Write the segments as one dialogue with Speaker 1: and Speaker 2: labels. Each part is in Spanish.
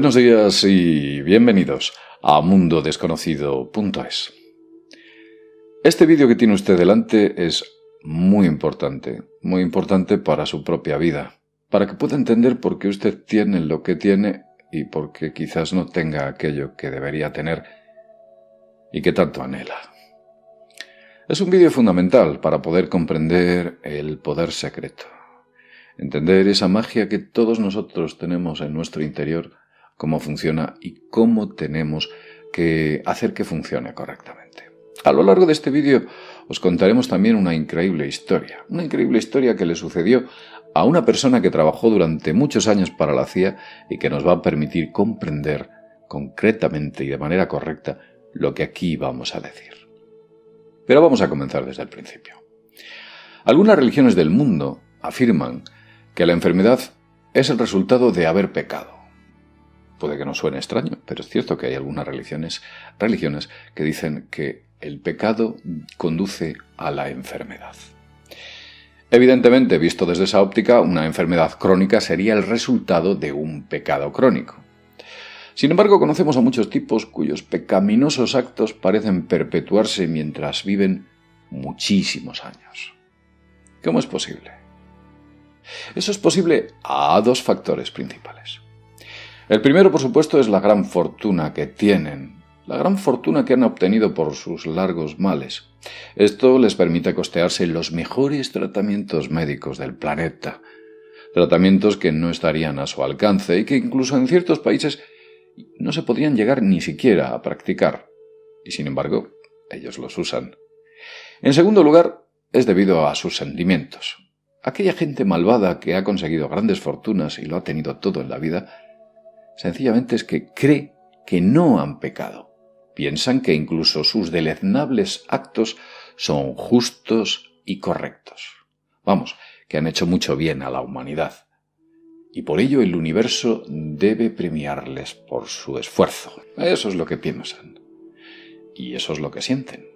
Speaker 1: Buenos días y bienvenidos a mundodesconocido.es. Este vídeo que tiene usted delante es muy importante para su propia vida, para que pueda entender por qué usted tiene lo que tiene y por qué quizás no tenga aquello que debería tener y que tanto anhela. Es un vídeo fundamental para poder comprender el poder secreto, entender esa magia que todos nosotros tenemos en nuestro interior, cómo funciona y cómo tenemos que hacer que funcione correctamente. A lo largo de este vídeo os contaremos también una increíble historia que le sucedió a una persona que trabajó durante muchos años para la CIA y que nos va a permitir comprender concretamente y de manera correcta lo que aquí vamos a decir. Pero vamos a comenzar desde el principio. Algunas religiones del mundo afirman que la enfermedad es el resultado de haber pecado. Puede que no suene extraño, pero es cierto que hay algunas religiones que dicen que el pecado conduce a la enfermedad. Evidentemente, visto desde esa óptica, una enfermedad crónica sería el resultado de un pecado crónico. Sin embargo, conocemos a muchos tipos cuyos pecaminosos actos parecen perpetuarse mientras viven muchísimos años. ¿Cómo es posible? Eso es posible a dos factores principales. El primero, por supuesto, es la gran fortuna que tienen, la gran fortuna que han obtenido por sus largos males. Esto les permite costearse los mejores tratamientos médicos del planeta, tratamientos que no estarían a su alcance y que incluso en ciertos países no se podrían llegar ni siquiera a practicar, y sin embargo, ellos los usan. En segundo lugar, es debido a sus sentimientos. Aquella gente malvada que ha conseguido grandes fortunas y lo ha tenido todo en la vida, sencillamente es que cree que no han pecado. Piensan que incluso sus deleznables actos son justos y correctos. Vamos, que han hecho mucho bien a la humanidad. Y por ello el universo debe premiarles por su esfuerzo. Eso es lo que piensan. Y eso es lo que sienten.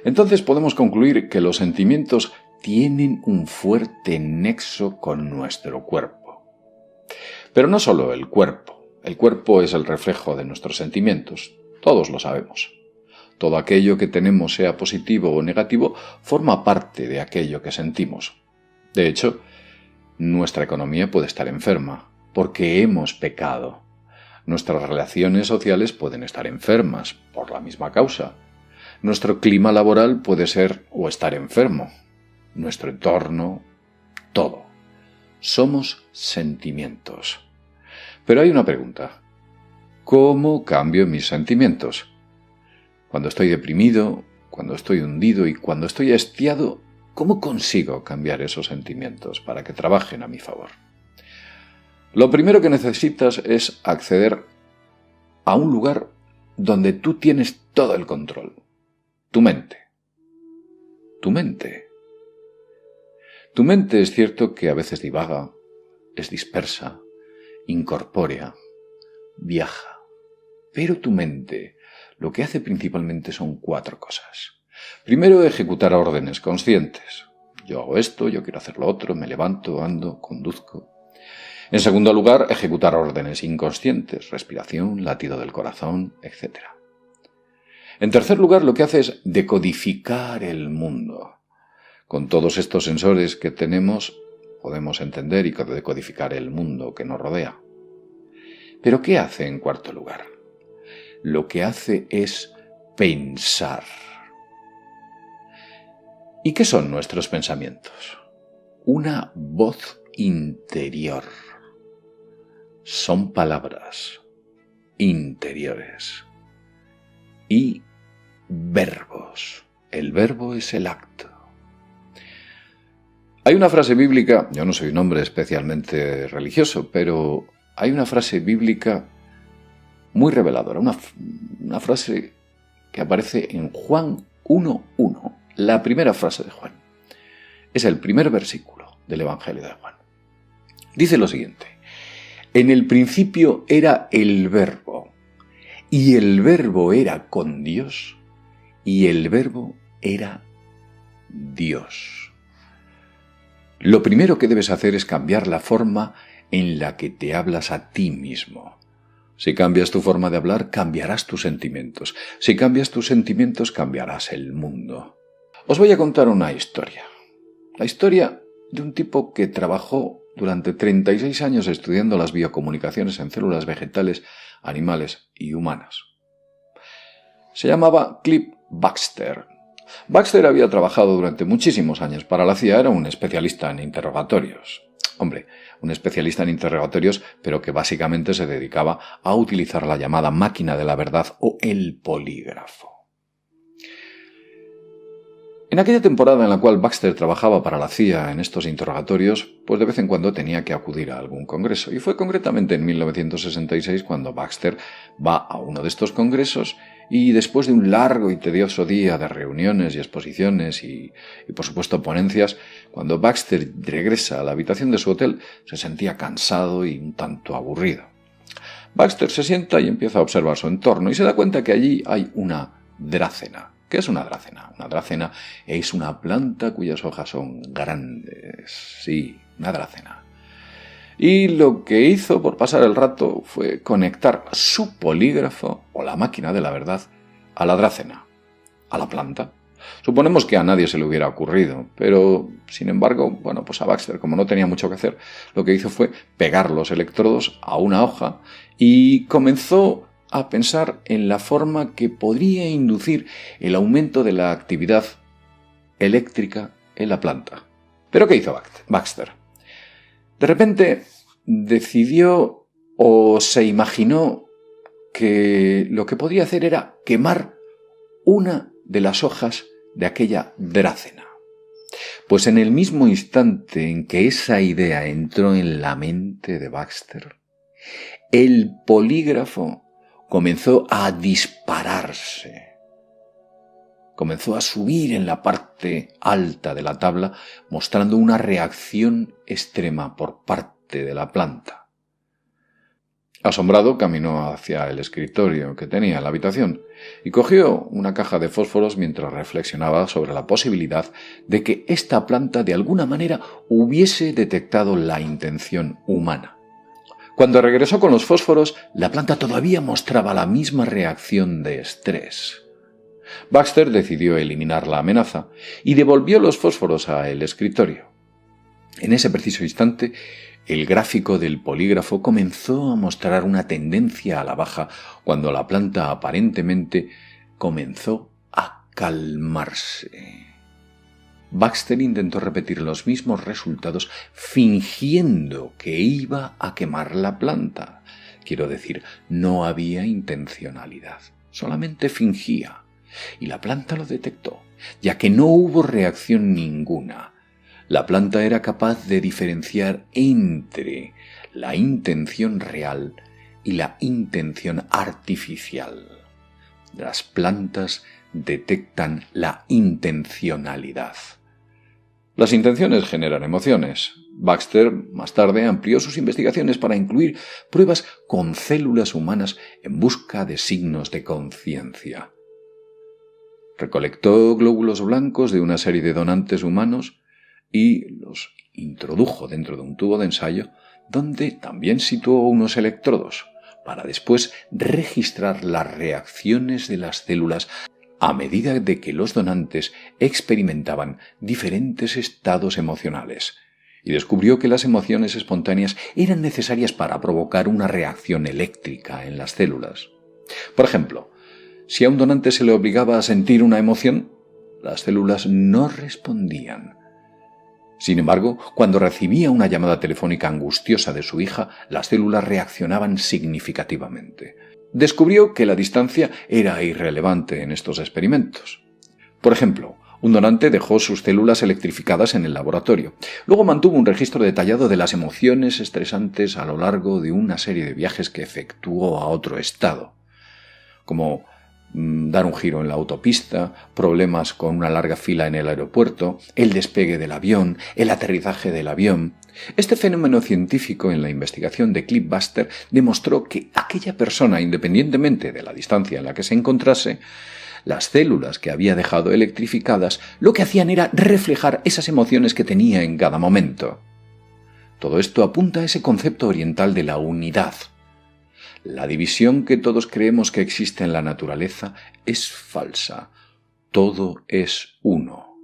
Speaker 1: Entonces podemos concluir que los sentimientos tienen un fuerte nexo con nuestro cuerpo. Pero no solo el cuerpo. El cuerpo es el reflejo de nuestros sentimientos. Todos lo sabemos. Todo aquello que tenemos, sea positivo o negativo, forma parte de aquello que sentimos. De hecho, nuestra economía puede estar enferma, porque hemos pecado. Nuestras relaciones sociales pueden estar enfermas, por la misma causa. Nuestro clima laboral puede ser o estar enfermo. Nuestro entorno, todo. Somos sentimientos. Pero hay una pregunta. ¿Cómo cambio mis sentimientos? Cuando estoy deprimido, cuando estoy hundido y cuando estoy hastiado, ¿cómo consigo cambiar esos sentimientos para que trabajen a mi favor? Lo primero que necesitas es acceder a un lugar donde tú tienes todo el control. Tu mente. Tu mente. Tu mente es cierto que a veces divaga, es dispersa, incorpórea, viaja. Pero tu mente lo que hace principalmente son 4 cosas. Primero, ejecutar órdenes conscientes. Yo hago esto, yo quiero hacer lo otro, me levanto, ando, conduzco. En segundo lugar, ejecutar órdenes inconscientes, respiración, latido del corazón, etc. En tercer lugar, lo que hace es decodificar el mundo. Con todos estos sensores que tenemos, podemos entender y decodificar el mundo que nos rodea. ¿Pero qué hace en cuarto lugar? Lo que hace es pensar. ¿Y qué son nuestros pensamientos? Una voz interior. Son palabras interiores. Y verbos. El verbo es el acto. Hay una frase bíblica, yo no soy un hombre especialmente religioso, pero hay una frase bíblica muy reveladora, una frase que aparece en Juan 1:1, la primera frase de Juan. Es el primer versículo del Evangelio de Juan. Dice lo siguiente: en el principio era el Verbo, y el Verbo era con Dios, y el Verbo era Dios. Lo primero que debes hacer es cambiar la forma en la que te hablas a ti mismo. Si cambias tu forma de hablar, cambiarás tus sentimientos. Si cambias tus sentimientos, cambiarás el mundo. Os voy a contar una historia. La historia de un tipo que trabajó durante 36 años estudiando las biocomunicaciones en células vegetales, animales y humanas. Se llamaba Cliff Baxter. Baxter había trabajado durante muchísimos años para la CIA, era un especialista en interrogatorios. Hombre, un especialista en interrogatorios, pero que básicamente se dedicaba a utilizar la llamada máquina de la verdad o el polígrafo. En aquella temporada en la cual Baxter trabajaba para la CIA en estos interrogatorios, pues de vez en cuando tenía que acudir a algún congreso. Y fue concretamente en 1966 cuando Baxter va a uno de estos congresos y después de un largo y tedioso día de reuniones y exposiciones y por supuesto ponencias, cuando Baxter regresa a la habitación de su hotel, se sentía cansado y un tanto aburrido. Baxter se sienta y empieza a observar su entorno y se da cuenta que allí hay una drácena. ¿Qué es una drácena? Una drácena es una planta cuyas hojas son grandes. Sí, una drácena. Y lo que hizo por pasar el rato fue conectar su polígrafo, o la máquina de la verdad, a la drácena, a la planta. Suponemos que a nadie se le hubiera ocurrido, pero, sin embargo, pues a Baxter, como no tenía mucho que hacer, lo que hizo fue pegar los electrodos a una hoja y comenzó a pensar en la forma que podría inducir el aumento de la actividad eléctrica en la planta. ¿Pero qué hizo Baxter? De repente decidió o se imaginó que lo que podía hacer era quemar una de las hojas de aquella drácena. Pues en el mismo instante en que esa idea entró en la mente de Baxter, el polígrafo comenzó a dispararse. Comenzó a subir en la parte alta de la tabla, mostrando una reacción extrema por parte de la planta. Asombrado, caminó hacia el escritorio que tenía en la habitación y cogió una caja de fósforos mientras reflexionaba sobre la posibilidad de que esta planta de alguna manera hubiese detectado la intención humana. Cuando regresó con los fósforos, la planta todavía mostraba la misma reacción de estrés. Baxter decidió eliminar la amenaza y devolvió los fósforos al escritorio. En ese preciso instante, el gráfico del polígrafo comenzó a mostrar una tendencia a la baja cuando la planta aparentemente comenzó a calmarse. Baxter intentó repetir los mismos resultados fingiendo que iba a quemar la planta. Quiero decir, no había intencionalidad, solamente fingía. Y la planta lo detectó, ya que no hubo reacción ninguna. La planta era capaz de diferenciar entre la intención real y la intención artificial. Las plantas detectan la intencionalidad. Las intenciones generan emociones. Baxter más tarde amplió sus investigaciones para incluir pruebas con células humanas en busca de signos de conciencia. Recolectó glóbulos blancos de una serie de donantes humanos y los introdujo dentro de un tubo de ensayo donde también situó unos electrodos para después registrar las reacciones de las células a medida de que los donantes experimentaban diferentes estados emocionales, y descubrió que las emociones espontáneas eran necesarias para provocar una reacción eléctrica en las células. Por ejemplo, si a un donante se le obligaba a sentir una emoción, las células no respondían. Sin embargo, cuando recibía una llamada telefónica angustiosa de su hija, las células reaccionaban significativamente. Descubrió que la distancia era irrelevante en estos experimentos. Por ejemplo, un donante dejó sus células electrificadas en el laboratorio. Luego mantuvo un registro detallado de las emociones estresantes a lo largo de una serie de viajes que efectuó a otro estado, como dar un giro en la autopista, problemas con una larga fila en el aeropuerto, el despegue del avión, el aterrizaje del avión. Este fenómeno científico en la investigación de Cliff Baxter demostró que aquella persona, independientemente de la distancia en la que se encontrase, las células que había dejado electrificadas lo que hacían era reflejar esas emociones que tenía en cada momento. Todo esto apunta a ese concepto oriental de la unidad. La división que todos creemos que existe en la naturaleza es falsa. Todo es uno.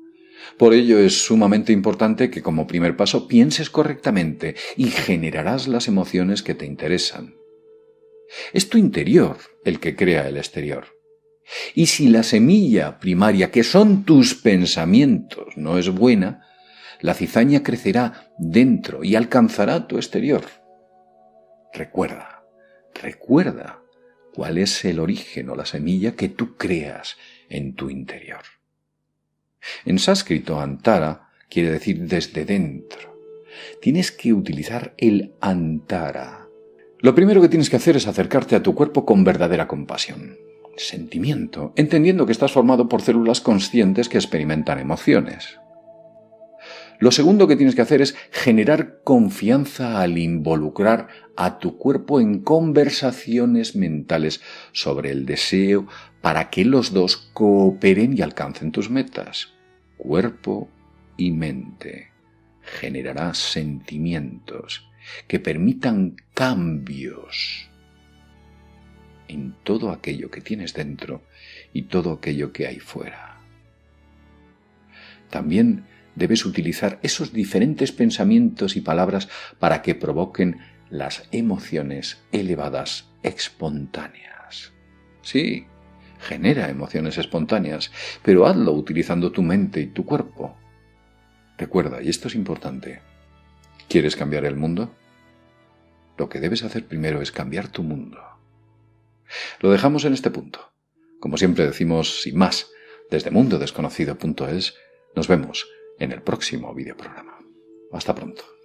Speaker 1: Por ello es sumamente importante que como primer paso pienses correctamente y generarás las emociones que te interesan. Es tu interior el que crea el exterior. Y si la semilla primaria, que son tus pensamientos, no es buena, la cizaña crecerá dentro y alcanzará tu exterior. Recuerda cuál es el origen o la semilla que tú creas en tu interior. En sánscrito, antara quiere decir desde dentro. Tienes que utilizar el antara. Lo primero que tienes que hacer es acercarte a tu cuerpo con verdadera compasión, sentimiento, entendiendo que estás formado por células conscientes que experimentan emociones. Lo segundo que tienes que hacer es generar confianza al involucrar a tu cuerpo en conversaciones mentales sobre el deseo para que los dos cooperen y alcancen tus metas. Cuerpo y mente. Generará sentimientos que permitan cambios en todo aquello que tienes dentro y todo aquello que hay fuera. También debes utilizar esos diferentes pensamientos y palabras para que provoquen las emociones elevadas espontáneas. Sí, genera emociones espontáneas, pero hazlo utilizando tu mente y tu cuerpo. Recuerda, y esto es importante, ¿quieres cambiar el mundo? Lo que debes hacer primero es cambiar tu mundo. Lo dejamos en este punto. Como siempre decimos, sin más, desde mundodesconocido.es, nos vemos en el próximo videoprograma. Hasta pronto.